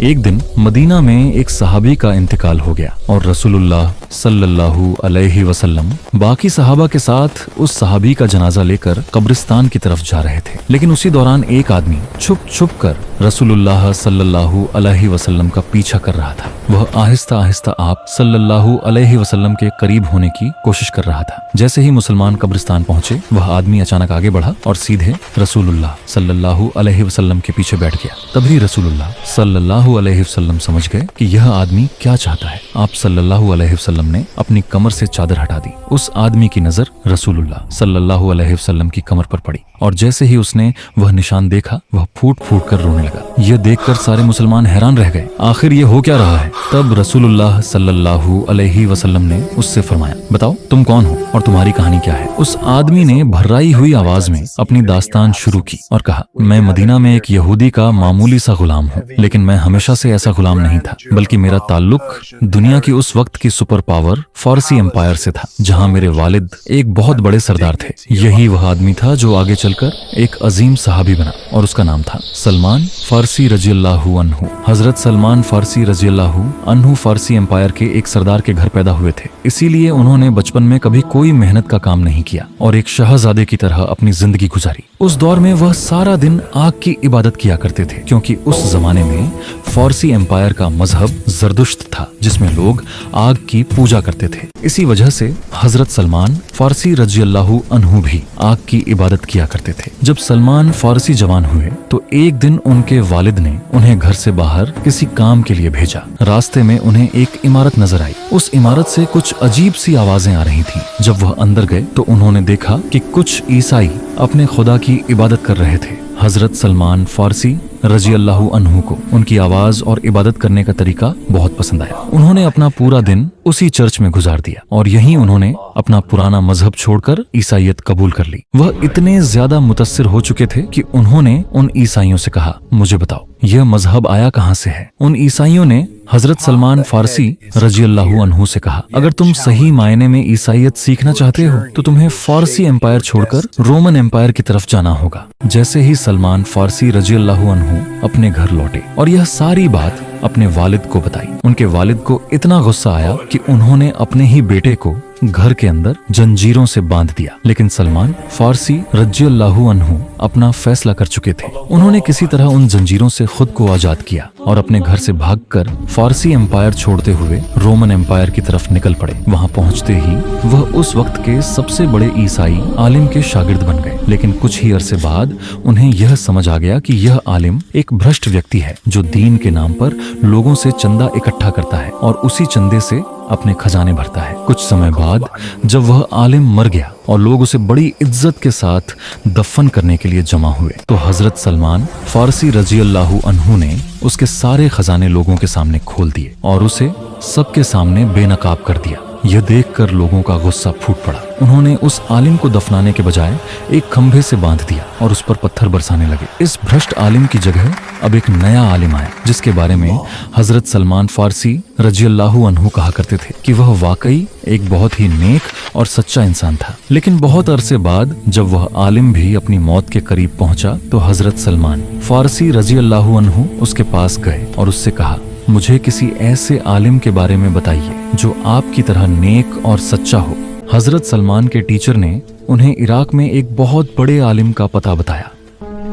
एक दिन मदीना में एक सहाबी का इंतकाल हो गया और रसूलुल्लाह सल्लल्लाहु अलैहि वसल्लम बाकी सहाबा के साथ उस सहाबी का जनाजा लेकर कब्रिस्तान की तरफ जा रहे थे। लेकिन उसी दौरान एक आदमी छुप छुप कर रसूलुल्लाह सल्लल्लाहु अलैहि वसल्लम का पीछा कर रहा था। वह आहिस्ता आहिस्ता आप सल्लल्लाहु अलैहि वसल्लम के करीब होने की कोशिश कर रहा था। जैसे ही मुसलमान कब्रिस्तान पहुंचे, वह आदमी अचानक आगे बढ़ा और सीधे रसूलुल्लाह सल्लल्लाहु अलैहि वसल्लम के पीछे बैठ गया। तभी रसूलुल्लाह सल्लल्लाहु अलैहि वसल्लम समझ गए कि यह आदमी क्या चाहता है। आप सल्लल्लाहु अलैहि वसल्लम ने अपनी कमर से चादर हटा दी। उस आदमी की नजर रसूलुल्लाह सल्लल्लाहु अलैहि वसल्लम की कमर पर पड़ी और जैसे ही उसने वह निशान देखा, वह फूट फूट कर रोने लगा। यह देखकर सारे मुसलमान हैरान रह गए, आखिर ये हो क्या रहा है। तब रसूलुल्लाह सल्लल्लाहु अलैहि वसल्लम ने उससे फरमाया, बताओ तुम कौन हो और तुम्हारी कहानी क्या है। उस आदमी ने भर्राई हुई आवाज में अपनी दास्तान शुरू की और कहा, मैं मदीना में एक यहूदी का मामूली सा गुलाम हूँ, लेकिन मैं हमेशा से ऐसा गुलाम नहीं था, बल्कि मेरा ताल्लुक दुनिया की उस वक्त की सुपर पावर फारसी एम्पायर से था, जहाँ मेरे वालिद एक बहुत बड़े सरदार थे। यही वह आदमी था जो आगे चलकर एक अजीम सहाबी बना और उसका नाम था सलमान फारसी रज़ियल्लाहु अन्हु। हजरत सलमान फारसी रज़ियल्लाहु अन्हु फारसी एम्पायर के एक सरदार के घर पैदा हुए थे, इसीलिए उन्होंने बचपन में कभी कोई मेहनत का काम नहीं किया और एक शहजादे की तरह अपनी जिंदगी गुजारी। उस दौर में वह सारा दिन आग की इबादत किया करते थे, क्योंकि उस जमाने में फारसी एम्पायर का मजहब जरदुश्त था, जिसमें लोग आग की पूजा करते थे। इसी वजह से हजरत सलमान फारसी रज़ियल्लाहु अन्हु भी आग की इबादत किया करते थे। जब सलमान फारसी जवान हुए तो एक दिन उनके वालिद ने उन्हें घर से बाहर किसी काम के लिए भेजा। रास्ते में उन्हें एक इमारत नजर आई। उस इमारत से कुछ अजीब सी आवाजें आ रही थीं। जब वह अंदर गए तो उन्होंने देखा कि कुछ ईसाई अपने खुदा की इबादत कर रहे थे। हजरत सलमान फारसी रज़ियल्लाहु अन्हु को उनकी आवाज और इबादत करने का तरीका बहुत पसंद आया। उन्होंने अपना पूरा दिन उसी चर्च में गुजार दिया और यहीं उन्होंने अपना पुराना मजहब छोड़कर ईसाईयत कबूल कर ली। वह इतने ज्यादा मुतस्सिर हो चुके थे कि उन्होंने उन ईसाइयों से कहा, मुझे बताओ यह मजहब आया कहाँ से है। उन ईसाइयों ने हजरत सलमान फारसी रज़ियल्लाहु अन्हु से कहा, अगर तुम सही मायने में ईसाईयत सीखना चाहते हो तो तुम्हें फारसी एम्पायर छोड़कर रोमन एम्पायर की तरफ जाना होगा। जैसे ही सलमान फारसी रज़ियल्लाहु अन्हु अपने घर लौटे और यह सारी बात अपने वालिद को बताई, उनके वालिद को इतना गुस्सा आया कि उन्होंने अपने ही बेटे को घर के अंदर जंजीरों से बांध दिया। लेकिन सलमान फारसी रज़ियल्लाहु अन्हु अपना फैसला कर चुके थे। उन्होंने किसी तरह उन जंजीरों से खुद को आजाद किया और अपने घर से भागकर फारसी एम्पायर छोड़ते हुए रोमन एम्पायर की तरफ निकल पड़े। वहां पहुंचते ही वह उस वक्त के सबसे बड़े ईसाई आलिम के शागिर्द बन गए। लेकिन कुछ ही अरसे बाद उन्हें यह समझ आ गया कि यह आलिम एक भ्रष्ट व्यक्ति है, जो दीन के नाम पर लोगों से चंदा इकट्ठा करता है और उसी चंदे से अपने खजाने भरता है। कुछ समय बाद जब वह आलिम मर गया और लोग उसे बड़ी इज्जत के साथ दफन करने के लिए जमा हुए, तो हजरत सलमान फारसी रज़ियल्लाहु अन्हु ने उसके सारे खजाने लोगों के सामने खोल दिए और उसे सबके सामने बेनकाब कर दिया। यह देखकर लोगों का गुस्सा फूट पड़ा। उन्होंने उस आलिम को दफनाने के बजाय एक खंभे से बांध दिया और उस पर पत्थर बरसाने लगे। इस भ्रष्ट आलिम की जगह अब एक नया आलिम आया, जिसके बारे में हजरत सलमान फारसी रज़ियल्लाहु अन्हु कहा करते थे कि वह वाकई एक बहुत ही नेक और सच्चा इंसान था। लेकिन बहुत अरसे बाद जब वह आलिम भी अपनी मौत के करीब पहुंचा, तो हजरत सलमान फारसी रज़ियल्लाहु अन्हु उसके पास गए और उससे कहा, मुझे किसी ऐसे आलिम के बारे में बताइए जो आपकी तरह नेक और सच्चा हो। हजरत सलमान के टीचर ने उन्हें इराक में एक बहुत बड़े आलिम का पता बताया।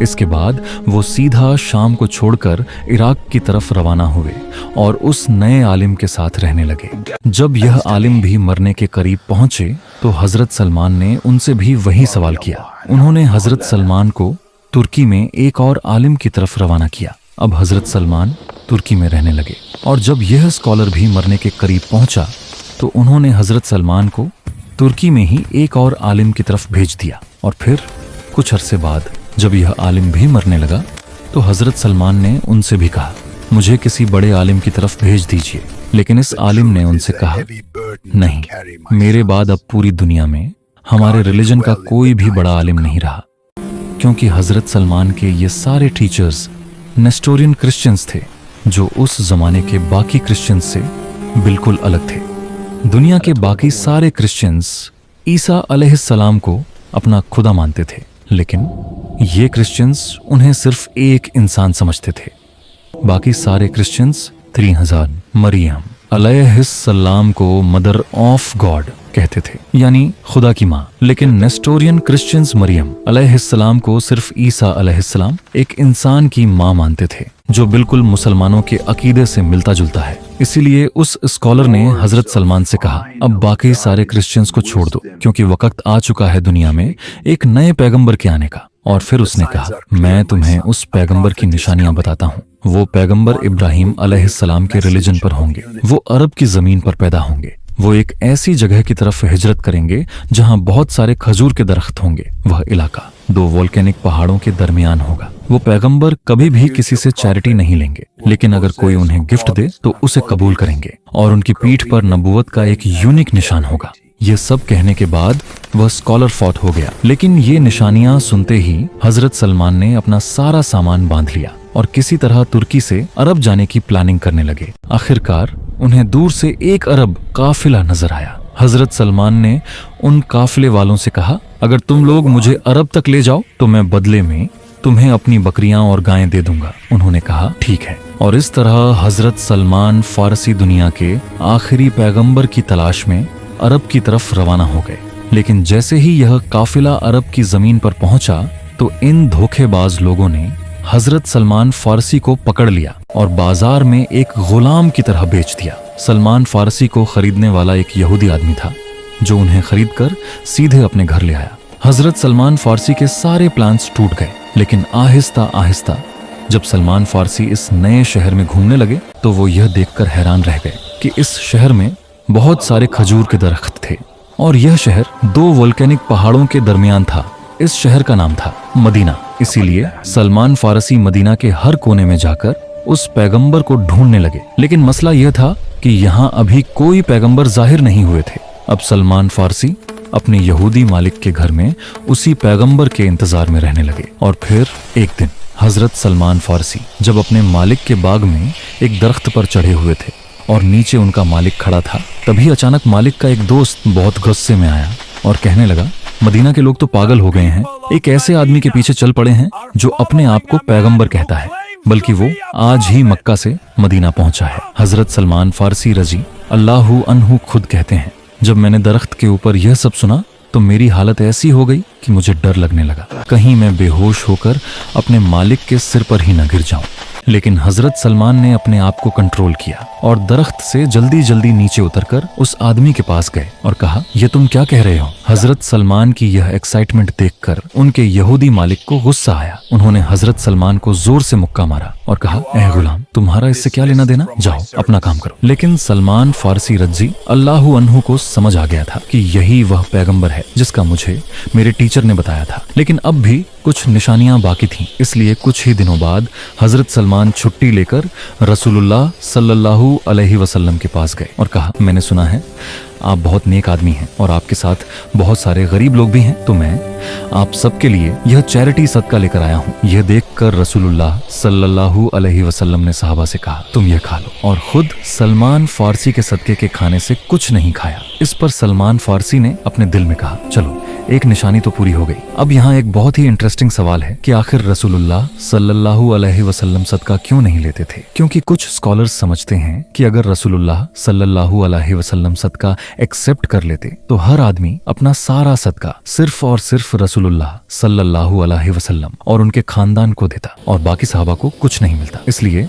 इसके बाद वो सीधा शाम को छोड़कर इराक की तरफ रवाना हुए और उस नए आलिम के साथ रहने लगे। जब यह आलिम भी मरने के करीब पहुंचे तो हजरत सलमान ने उनसे भी वही सवाल किया। उन्होंने हजरत सलमान को तुर्की में एक और आलिम की तरफ रवाना किया। अब हजरत सलमान तुर्की में रहने लगे और जब यह स्कॉलर भी मरने के करीब पहुंचा तो उन्होंने हजरत सलमान को तुर्की में ही एक और आलिम की तरफ भेज दिया। और फिर कुछ अरसे बाद जब यह आलिम भी मरने लगा तो हजरत सलमान ने उनसे भी कहा, मुझे किसी बड़े आलिम की तरफ भेज दीजिए। लेकिन इस आलिम ने उनसे कहा, नहीं, मेरे बाद अब पूरी दुनिया में हमारे रिलीजन का कोई भी बड़ा आलिम नहीं रहा, क्योंकि हजरत सलमान के ये सारे टीचर्स नेस्टोरियन क्रिश्चियंस थे, जो उस जमाने के बाकी क्रिश्चियंस से बिल्कुल अलग थे। दुनिया के बाकी सारे क्रिश्चियंस ईसा अलैहिस्सलाम को अपना खुदा मानते थे, लेकिन ये क्रिश्चियंस उन्हें सिर्फ एक इंसान समझते थे। बाकी सारे क्रिश्चियंस 3000। मरियम अलैहिस्सलाम को मदर ऑफ गॉड कहते थे, यानी खुदा की माँ। लेकिन नेस्टोरियन क्रिश्चियंस मरियम अलैहिस्सलाम को सिर्फ ईसा अलैहिस्सलाम एक इंसान की माँ मानते थे, जो बिल्कुल मुसलमानों के अकीदे से मिलता जुलता है। इसीलिए उस स्कॉलर ने हजरत सलमान से कहा, अब बाकी सारे क्रिश्चियंस को छोड़ दो, क्योंकि वक्त आ चुका है दुनिया में एक नए पैगंबर के आने का। और फिर उसने कहा, मैं तुम्हें उस पैगंबर की निशानियां बताता हूँ। वो पैगंबर इब्राहिम अलैहिस्सलाम के रिलीजन पर होंगे। वो अरब की जमीन पर पैदा होंगे। वो एक ऐसी जगह की तरफ हिजरत करेंगे जहां बहुत सारे खजूर के दरख्त होंगे। वह इलाका 2 वोल्केनिक पहाड़ों के दरमियान होगा। वो पैगंबर कभी भी किसी से चैरिटी नहीं लेंगे, लेकिन अगर कोई उन्हें गिफ्ट दे तो उसे कबूल करेंगे, और उनकी पीठ पर नबूवत का एक यूनिक निशान होगा। ये सब कहने के बाद वह स्कॉलर फौत हो गया। लेकिन ये निशानियां सुनते ही हजरत सलमान ने अपना सारा सामान बांध लिया और किसी तरह तुर्की से अरब जाने की प्लानिंग करने लगे। आखिरकार उन्हें दूर से एक अरब काफिला नजर आया। हजरत सलमान ने उन काफिले वालों से कहा, अगर तुम लोग मुझे अरब तक ले जाओ तो मैं बदले में तुम्हें अपनी बकरियां और गायें दे दूंगा। उन्होंने कहा, ठीक है। और इस तरह हजरत सलमान फारसी दुनिया के आखिरी पैगंबर की तलाश में अरब की तरफ रवाना हो गए। लेकिन जैसे ही यह काफिला अरब की जमीन पर पहुंचा तो इन धोखेबाज लोगों ने हजरत सलमान फारसी को पकड़ लिया और बाजार में एक गुलाम की तरह बेच दिया। सलमान फारसी को खरीदने वाला एक यहूदी आदमी था, जो उन्हें खरीदकर सीधे अपने घर ले आया। हजरत सलमान फारसी के सारे प्लान्स टूट गए। लेकिन आहिस्ता आहिस्ता जब सलमान फारसी इस नए शहर में घूमने लगे तो वो यह देखकर हैरान रह गए कि इस शहर में बहुत सारे खजूर के दरख्त थे, और यह शहर 2 वोल्केनिक पहाड़ों के दरमियान था। इस शहर का नाम था मदीना। इसीलिए सलमान फारसी मदीना के हर कोने में जाकर उस पैगंबर को ढूंढने लगे। लेकिन मसला यह था कि यहाँ अभी कोई पैगंबर जाहिर नहीं हुए थे। अब सलमान फारसी अपने यहूदी मालिक के घर में उसी पैगंबर के इंतजार में रहने लगे। और फिर एक दिन हजरत सलमान फारसी जब अपने मालिक के बाग में एक दरख्त पर चढ़े हुए थे और नीचे उनका मालिक खड़ा था, तभी अचानक मालिक का एक दोस्त बहुत गुस्से में आया और कहने लगा, मदीना के लोग तो पागल हो गए हैं, एक ऐसे आदमी के पीछे चल पड़े हैं जो अपने आप को पैगंबर कहता है, बल्कि वो आज ही मक्का से मदीना पहुंचा है। हजरत सलमान फारसी रजी अल्लाहु अन्हु खुद कहते हैं, जब मैंने दरख्त के ऊपर यह सब सुना तो मेरी हालत ऐसी हो गई कि मुझे डर लगने लगा, कहीं मैं बेहोश होकर अपने मालिक के सिर पर ही न गिर जाऊं। लेकिन हजरत सलमान ने अपने आप को कंट्रोल किया और दरख्त से जल्दी जल्दी नीचे उतरकर उस आदमी के पास गए और कहा, ये तुम क्या कह रहे हो? हजरत सलमान की यह एक्साइटमेंट देखकर उनके यहूदी मालिक को गुस्सा आया। उन्होंने हजरत सलमान को जोर से मुक्का मारा और कहा, ए गुलाम, तुम्हारा इससे क्या लेना देना, जाओ अपना काम करो। लेकिन सलमान फारसी रजी अल्लाहु अन्हु को समझ आ गया था कि यही वह पैगंबर है जिसका मुझे मेरे टीचर ने बताया था। लेकिन अब भी कुछ निशानियां बाकी थीं। इसलिए कुछ ही दिनों बाद हजरत सलमान छुट्टी लेकर रसूलुल्लाह सल्लल्लाहु अलैहि वसल्लम के पास गए और कहा, मैंने सुना है आप बहुत नेक आदमी हैं और आपके साथ बहुत सारे गरीब लोग भी हैं, तो मैं आप सबके लिए यह चैरिटी सदका लेकर आया हूँ। यह देखकर रसूलुल्लाह सल्लल्लाहु अलैहि वसल्लम ने सहाबा से कहा, तुम यह खा लो, और खुद सलमान फारसी के सदके के खाने से कुछ नहीं खाया। इस पर सलमान फारसी ने अपने दिल में कहा, चलो एक निशानी तो पूरी हो गई। अब यहाँ एक बहुत ही इंटरेस्टिंग सवाल है कि आखिर रसूलुल्लाह सल्लल्लाहु अलैहि वसल्लम सदका क्यों नहीं लेते थे? क्योंकि कुछ स्कॉलर्स समझते हैं कि अगर रसूलुल्लाह सल्लल्लाहु अलैहि वसल्लम सदका एक्सेप्ट कर लेते तो हर आदमी अपना सारा सदका सिर्फ और सिर्फ रसूलुल्लाह सल्लल्लाहु अलैहि वसल्लम और उनके खानदान को देता और बाकी सहाबा को कुछ नहीं मिलता। इसलिए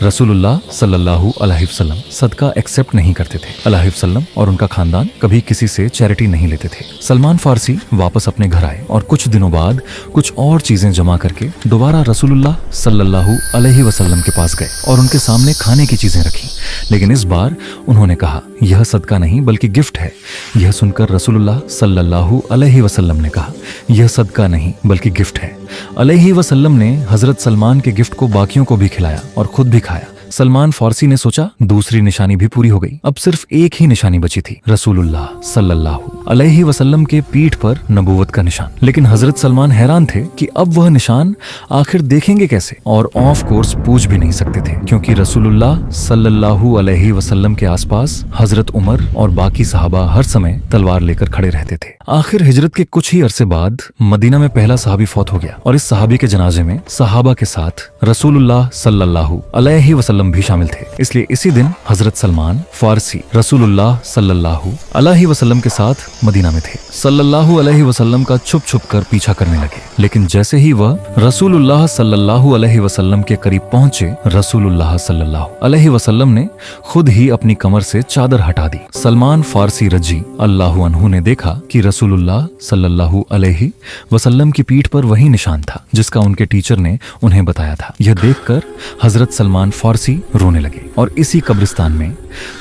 रसूलुल्लाह सल्लल्लाहु अलैहि वसल्लम सदका एक्सेप्ट नहीं करते थे। अलैहि वसल्लम और उनका खानदान कभी किसी से चैरिटी नहीं लेते थे। सलमान फारसी वापस अपने घर आए और कुछ दिनों बाद कुछ और चीजें जमा करके दोबारा रसूलुल्लाह सल्लल्लाहु अलैहि वसल्लम के पास गए और उनके सामने खाने की चीजें रखी। लेकिन इस बार उन्होंने कहा, यह सदका नहीं बल्कि गिफ्ट है। यह सुनकर रसूलुल्लाह सल्लल्लाहु अलैहि वसल्लम ने कहा, यह सदका नहीं बल्कि गिफ्ट है। अलैहि वसल्लम ने हजरत सलमान के गिफ्ट को बाकियों को भी खिलाया और खुद भी खाया। सलमान फारसी ने सोचा दूसरी निशानी भी पूरी हो गई, अब सिर्फ एक ही निशानी बची थी। रसूलुल्लाह सल्लल्लाहु अलैहि वसल्लम के पीठ पर नबूवत का निशान। लेकिन हजरत सलमान हैरान थे कि अब वह निशान आखिर देखेंगे कैसे, और ऑफ कोर्स पूछ भी नहीं सकते थे क्योंकि रसूलुल्लाह सल्लल्लाहु अलैहि वसल्लम के आसपास हजरत उमर और बाकी सहाबा हर समय तलवार लेकर खड़े रहते थे। आखिर हिजरत के कुछ ही अरसे बाद मदीना में पहला सहाबी फौत हो गया और इस सहाबी के जनाजे में सहाबा के साथ रसूलुल्लाह सल्लल्लाहु अलैहि वसल्लम भी शामिल थे। इसलिए इसी दिन हजरत सलमान फारसी रसूलुल्लाह सल्लल्लाहु अलैहि वसल्लम के साथ मदीना में थे। सल्लल्लाहु अलैहि वसल्लम का छुप छुप कर पीछा करने लगे, लेकिन जैसे ही वह रसूलुल्लाह सल्लल्लाहु अलैहि वसल्लम के करीब पहुंचे, रसूलुल्लाह सल्लल्लाहु अलैहि वसल्लम ने खुद ही अपनी कमर से चादर हटा दी। सलमान फारसी रजी अल्लाहु अन्हु ने देखा कि रसूलुल्लाह सल्लल्लाहु अलैहि वसल्लम की पीठ पर वही निशान था जिसका उनके टीचर ने उन्हें बताया था। यह देखकर हजरत सलमान फारसी रोने लगे और इसी कब्रिस्तान में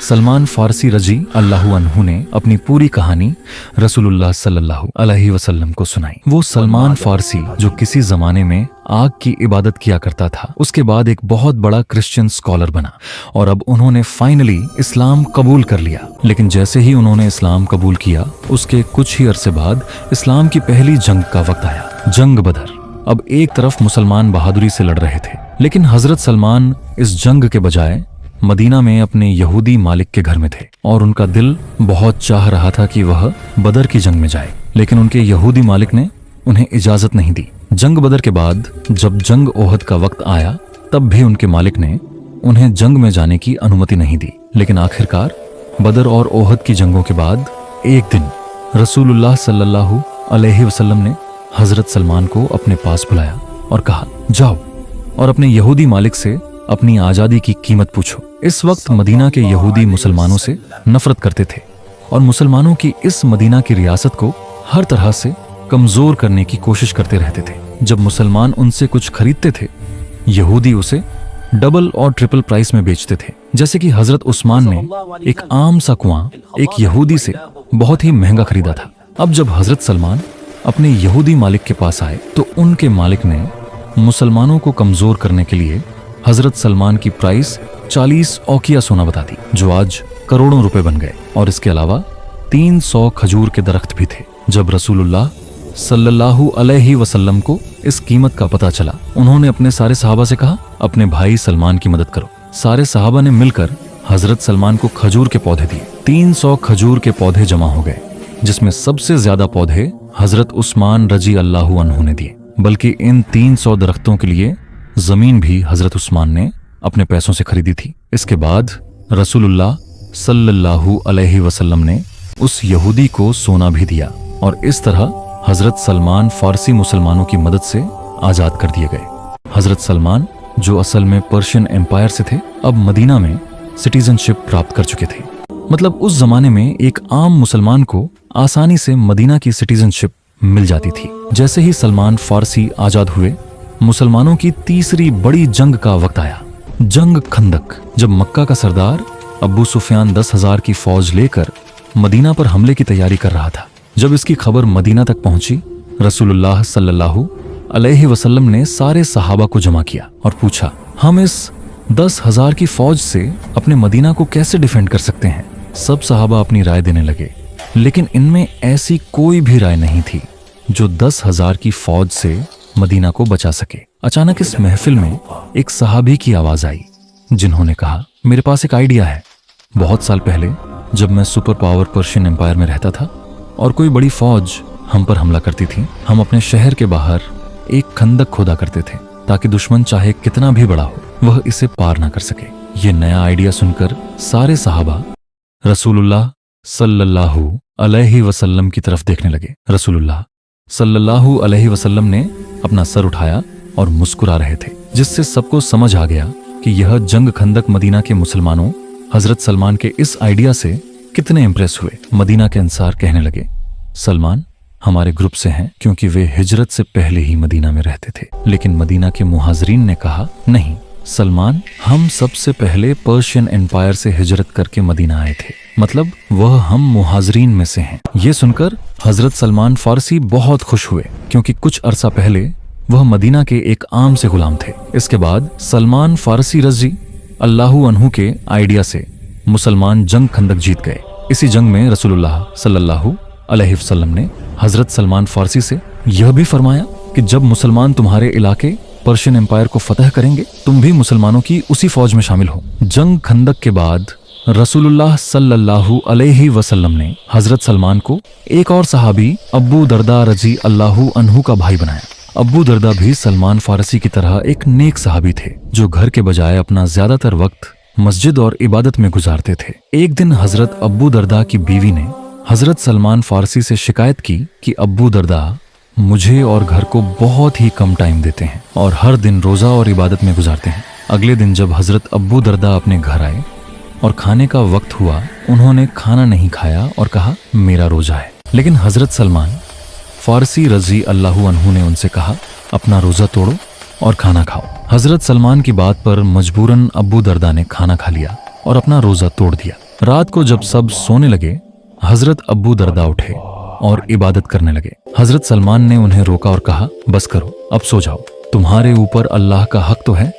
सलमान फारसी रजी अल्लाहु अन्हु ने अपनी पूरी कहानी रसूलुल्लाह सल्लल्लाहु अलैहि वसल्लम को सुनाई। वो सलमान फारसी जो किसी जमाने में आग की इबादत किया करता था, उसके बाद एक बहुत बड़ा क्रिश्चियन स्कॉलर बना और अब उन्होंने फाइनली इस्लाम कबूल कर लिया। लेकिन जैसे ही उन्होंने इस्लाम कबूल किया, उसके कुछ ही अरसे बाद इस्लाम की पहली जंग का वक्त आया, जंग बदर। अब एक तरफ मुसलमान बहादुरी से लड़ रहे थे, लेकिन हजरत सलमान इस जंग के बजाय मदीना में अपने यहूदी मालिक के घर में थे और उनका दिल बहुत चाह रहा था कि वह बदर की जंग में जाए, लेकिन उनके यहूदी मालिक ने उन्हें इजाजत नहीं दी। जंग बदर के बाद जब जंग ओहद का वक्त आया, तब भी उनके मालिक ने उन्हें जंग में जाने की अनुमति नहीं दी। लेकिन आखिरकार बदर और ओहद की जंगों के बाद एक दिन रसूलुल्लाह सल्लल्लाहु अलैहि वसल्लम ने हजरत सलमान को अपने पास बुलाया और कहा, जाओ और अपने यहूदी मालिक से अपनी आजादी की कीमत पूछो। इस वक्त मदीना के यहूदी मुसलमानों से नफरत करते थे और मुसलमानों की इस मदीना की रियासत को हर तरह से कमजोर करने की कोशिश करते रहते थे। जब मुसलमान उनसे कुछ खरीदते थे, यहूदी उसे डबल और ट्रिपल प्राइस में बेचते थे। जैसे कि हजरत उस्मान ने एक आम सा कुआं एक यहूदी से बहुत ही महंगा खरीदा था। अब जब हजरत सलमान अपने यहूदी मालिक के पास आए, तो उनके मालिक ने मुसलमानों को कमजोर करने के लिए हजरत सलमान की प्राइस 40 औकिया सोना बता दी, जो आज करोड़ों रुपए बन गए। और इसके अलावा 300 खजूर के दरख्त भी थे। जब रसूलुल्लाह सल्लल्लाहु अलैहि वसल्लम को इस कीमत का पता चला, उन्होंने अपने सारे सहाबा से कहा, अपने भाई सलमान की मदद करो। सारे सहाबा ने मिलकर हजरत सलमान को खजूर के पौधे दिए। 300 खजूर के पौधे जमा हो गए, जिसमें सबसे ज्यादा पौधे हजरत उस्मान रजी अल्लाहु अन्हु ने दिए। बल्कि इन 300 दरख्तों के लिए जमीन भी हजरत उस्मान ने अपने पैसों से खरीदी थी। इसके बाद रसूलुल्लाह सल्लल्लाहु अलैहि वसल्लम ने उस यहूदी को सोना भी दिया और इस तरह हजरत सलमान फारसी मुसलमानों की मदद से आजाद कर दिए गए। हजरत सलमान, जो असल में पर्शियन एम्पायर से थे, अब मदीना में सिटीजनशिप प्राप्त कर चुके थे। मतलब उस जमाने में एक आम मुसलमान को आसानी से मदीना की सिटीजनशिप मिल जाती थी। जैसे ही सलमान फारसी आजाद हुए, मुसलमानों की तीसरी बड़ी जंग का वक्त आया, जंग खंदक। जब मक्का का सरदार अबू सुफियान 10,000 की फौज लेकर मदीना पर हमले की तैयारी कर रहा था। जब इसकी खबर मदीना तक पहुंची, रसूलुल्लाह सल्लल्लाहु अलैहि वसल्लम ने सारे सहाबा को जमा किया और पूछा, हम इस 10,000 की फौज से अपने मदीना को कैसे डिफेंड कर सकते हैं? सब सहाबा अपनी राय देने लगे, लेकिन इनमें ऐसी कोई भी राय नहीं थी जो 10,000 की फौज से मदीना को बचा सके। अचानक इस महफिल में एक सहाबी की आवाज आई, जिन्होंने कहा, मेरे पास एक आइडिया है। बहुत साल पहले जब मैं सुपर पावर पर्शियन एम्पायर में रहता था और कोई बड़ी फौज हम पर हमला करती थी, हम अपने शहर के बाहर एक खंदक खोदा करते थे ताकि दुश्मन चाहे कितना भी बड़ा हो, वह इसे पार ना कर सके। ये नया आइडिया सुनकर सारे सहाबा रसूलुल्लाह सल्लल्लाहु अलैहि वसल्लम की तरफ देखने लगे। रसूलुल्लाह सल्लल्लाहु अलैहि वसल्लम ने अपना सर उठाया और मुस्कुरा रहे थे, जिससे सबको समझ आ गया कि यह जंग खंदक मदीना के मुसलमानों हजरत सलमान के इस आइडिया से कितने इंप्रेस हुए। मदीना के अंसार कहने लगे, सलमान हमारे ग्रुप से हैं क्योंकि वे हिजरत से पहले ही मदीना में रहते थे। लेकिन मदीना के मुहाजिरीन ने कहा, नहीं सलमान, हम सबसे पहले पर्शियन एम्पायर से हिजरत करके मदीना आए थे, मतलब वह हम मुहाजिरीन में से हैं। ये सुनकर हजरत सलमान फारसी बहुत खुश हुए क्योंकि कुछ अरसा पहले वह मदीना के एक आम से गुलाम थे। इसके बाद सलमान फारसी रजी अल्लाहु अन्हु के आइडिया से मुसलमान जंग खंदक जीत गए। इसी जंग में रसूलुल्लाह सल्लल्लाहु अलैहिस्सलाम ने हजरत सलमान फारसी से यह भी फरमाया कि जब मुसलमान तुम्हारे इलाके पर्शियन एम्पायर को फतह करेंगे तुम भी मुसलमानों की उसी फौज में शामिल हो। जंग खंदक के बाद रसूलुल्लाह सल्लल्लाहु अलैहि वसल्लम ने हजरत सलमान को एक और सहाबी अब्बू दरदा रजी अल्लाहु अन्हु का भाई बनाया। अब्बू दरदा भी सलमान फारसी की तरह एक नेक सहाबी थे जो घर के बजाय अपना ज्यादातर वक्त मस्जिद और इबादत में गुजारते थे। एक दिन हजरत अब्बू दरदा की बीवी ने हजरत सलमान फारसी से शिकायत की कि अब्बू दरदा मुझे और घर को बहुत ही कम टाइम देते हैं और हर दिन रोजा और इबादत में गुजारते हैं। अगले दिन जब हजरत अब्बू दरदा अपने घर आए और खाने का वक्त हुआ, उन्होंने खाना नहीं खाया और कहा मेरा रोजा है। लेकिन हजरत सलमान फारसी रजी अल्लाहु अन्हु ने उनसे कहा अपना रोजा तोड़ो और खाना खाओ। हजरत सलमान की बात पर मजबूरन अब्बू दरदा ने खाना खा लिया और अपना रोजा तोड़ दिया। रात को जब सब सोने लगे, हजरत अब्बू दरदा उठे और इबादत करने लगे। हजरत सलमान ने उन्हें रोका और कहा बस करो, अब सो जाओ। तुम्हारे ऊपर अल्लाह का हक तो है,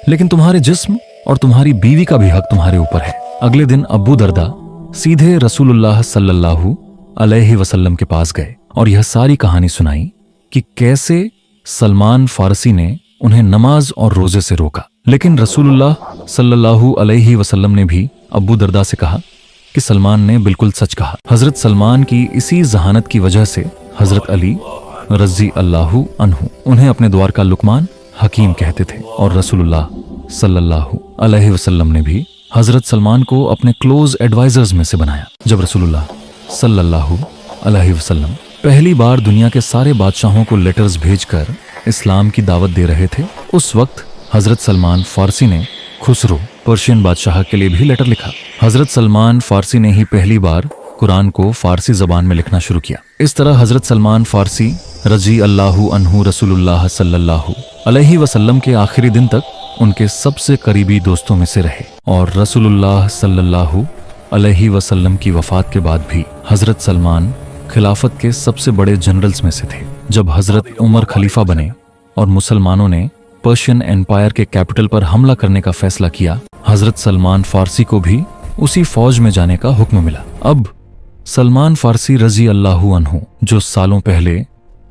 लेकिन तुम्हारे जिस्म और तुम्हारी बीवी का भी हक तुम्हारे ऊपर है। अगले दिन अब्बू दरदा सीधे रसूलुल्लाह सल्लल्लाहु अलैहि वसल्लम के पास गए और यह सारी कहानी सुनाई कि कैसे सलमान फारसी ने उन्हें नमाज और रोजे से रोका। लेकिन रसूलुल्लाह सल्लल्लाहु अलैहि वसल्लम ने भी अब्बू दरदा से कहा कि सलमान ने बिल्कुल सच कहा। हजरत सलमान की इसी जहानत की वजह से हजरत अली रजी अल्लाहु अन्हु उन्हें अपने द्वार का लुकमान हकीम कहते थे और रसूलुल्लाह सल्लल्लाहु अलैहि वसल्लम ने भी हजरत सलमान को अपने क्लोज एडवाइजर्स में से बनाया। जब रसूलुल्लाह सल्लल्लाहु अलैहि वसल्लम पहली बार दुनिया के सारे बादशाहों को लेटर्स भेजकर इस्लाम की दावत दे रहे थे, उस वक्त हजरत सलमान फारसी ने खुसरो पर्शियन बादशाह के लिए भी लेटर लिखा। हजरत सलमान फारसी ने ही पहली बार कुरान को फारसी जबान में लिखना शुरू किया। इस तरह हजरत सलमान फारसी रजी अल्लाहु अन्हु रसूलुल्लाह सल्लल्लाहु अलैहि वसल्लम के आखिरी दिन तक उनके सबसे करीबी दोस्तों में से रहे और रसूलुल्लाह सल्लल्लाहु अलैहि वसल्लम की वफात के बाद भी हजरत सलमान खिलाफत के सबसे बड़े जनरल्स में से थे। जब हजरत उमर खलीफा बने और मुसलमानों ने पर्शियन एम्पायर के कैपिटल पर हमला करने का फैसला किया, हजरत सलमान फारसी को भी उसी फौज में जाने का हुक्म मिला। अब सलमान फारसी रजी अल्लाहु अन्हु जो सालों पहले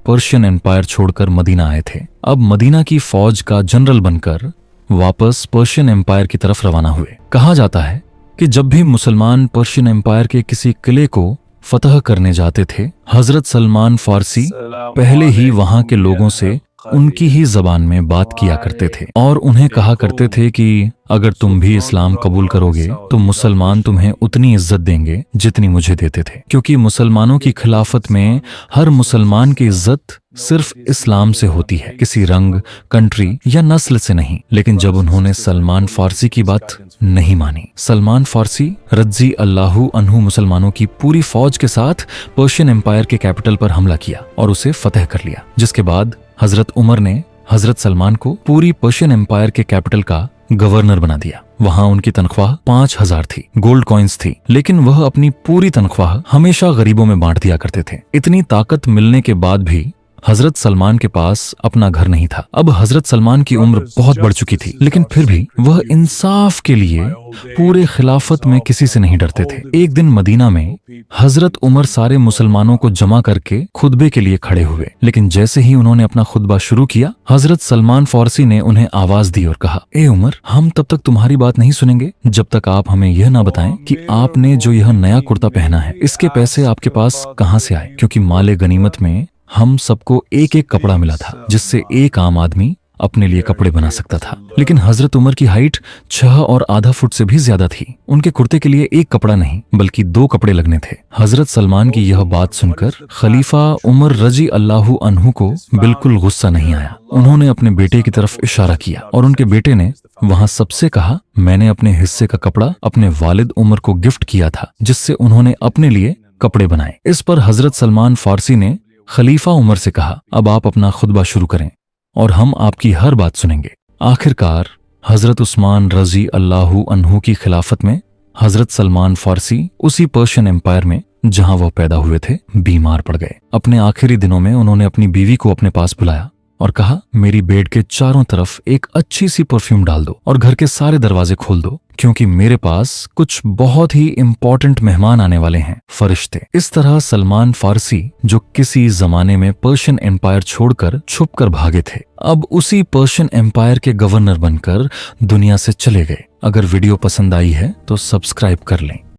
पर्शियन एम्पायर छोड़कर मदीना आए थे, अब मदीना की फौज का जनरल बनकर वापस पर्शियन एम्पायर की तरफ रवाना हुए। कहा जाता है कि जब भी मुसलमान पर्शियन एम्पायर के किसी किले को फतह करने जाते थे, हजरत सलमान फारसी पहले ही वहां के लोगों से उनकी ही जबान में बात किया करते थे और उन्हें कहा करते थे कि अगर तुम भी इस्लाम कबूल करोगे तो मुसलमान तुम्हें उतनी इज्जत देंगे जितनी मुझे देते थे, क्योंकि मुसलमानों की खिलाफत में हर मुसलमान की इज्जत सिर्फ इस्लाम से होती है, किसी रंग, कंट्री या नस्ल से नहीं। लेकिन जब उन्होंने सलमान फारसी की बात नहीं मानी, सलमान फारसी रजी अल्लाहु अन्हु मुसलमानों की पूरी फौज के साथ पर्शियन एम्पायर के कैपिटल पर हमला किया और उसे फतह कर लिया, जिसके बाद हजरत उमर ने हजरत सलमान को पूरी पर्शियन एम्पायर के कैपिटल का गवर्नर बना दिया। वहां उनकी तनख्वाह 5000 थी, गोल्ड कॉइन्स थी, लेकिन वह अपनी पूरी तनख्वाह हमेशा गरीबों में बांट दिया करते थे। इतनी ताकत मिलने के बाद भी हजरत सलमान के पास अपना घर नहीं था। अब हजरत सलमान की उम्र बहुत बढ़ चुकी थी, लेकिन फिर भी वह इंसाफ के लिए पूरे खिलाफत में किसी से नहीं डरते थे। एक दिन मदीना में हजरत उमर सारे मुसलमानों को जमा करके खुतबे के लिए खड़े हुए, लेकिन जैसे ही उन्होंने अपना खुतबा शुरू किया, हजरत सलमान फारसी ने उन्हें आवाज दी और कहा, ए उमर, हम तब तक तुम्हारी बात नहीं सुनेंगे जब तक आप हमें यह ना बताएं कि आपने जो यह नया कुर्ता पहना है, इसके पैसे आपके पास कहाँ से आए, क्योंकि माले गनीमत में हम सबको एक एक कपड़ा मिला था जिससे एक आम आदमी अपने लिए कपड़े बना सकता था। लेकिन हजरत उमर की हाइट 6 और आधा फुट से भी ज्यादा थी। उनके कुर्ते के लिए एक कपड़ा नहीं बल्कि 2 कपड़े लगने थे। हजरत सलमान की यह बात सुनकर खलीफा उमर रजी अल्लाहु अन्हु को बिल्कुल गुस्सा नहीं आया। उन्होंने अपने बेटे की तरफ इशारा किया और उनके बेटे ने वहां सबसे कहा, मैंने अपने हिस्से का कपड़ा अपने वालिद उमर को गिफ्ट किया था, जिससे उन्होंने अपने लिए कपड़े बनाए। इस पर हजरत सलमान फारसी ने खलीफा उमर से कहा, अब आप अपना खुतबा शुरू करें और हम आपकी हर बात सुनेंगे। आखिरकार हजरत उस्मान रजी अल्लाहु अन्हु की खिलाफत में हजरत सलमान फारसी उसी पर्शियन एम्पायर में जहां वह पैदा हुए थे बीमार पड़ गए। अपने आखिरी दिनों में उन्होंने अपनी बीवी को अपने पास बुलाया और कहा, मेरी बेड के चारों तरफ एक अच्छी सी परफ्यूम डाल दो और घर के सारे दरवाजे खोल दो, क्योंकि मेरे पास कुछ बहुत ही इंपॉर्टेंट मेहमान आने वाले हैं, फरिश्ते। इस तरह सलमान फारसी, जो किसी जमाने में पर्शियन एम्पायर छोड़कर छुपकर भागे थे, अब उसी पर्शियन एम्पायर के गवर्नर बनकर दुनिया से चले गए। अगर वीडियो पसंद आई है तो सब्सक्राइब कर लें।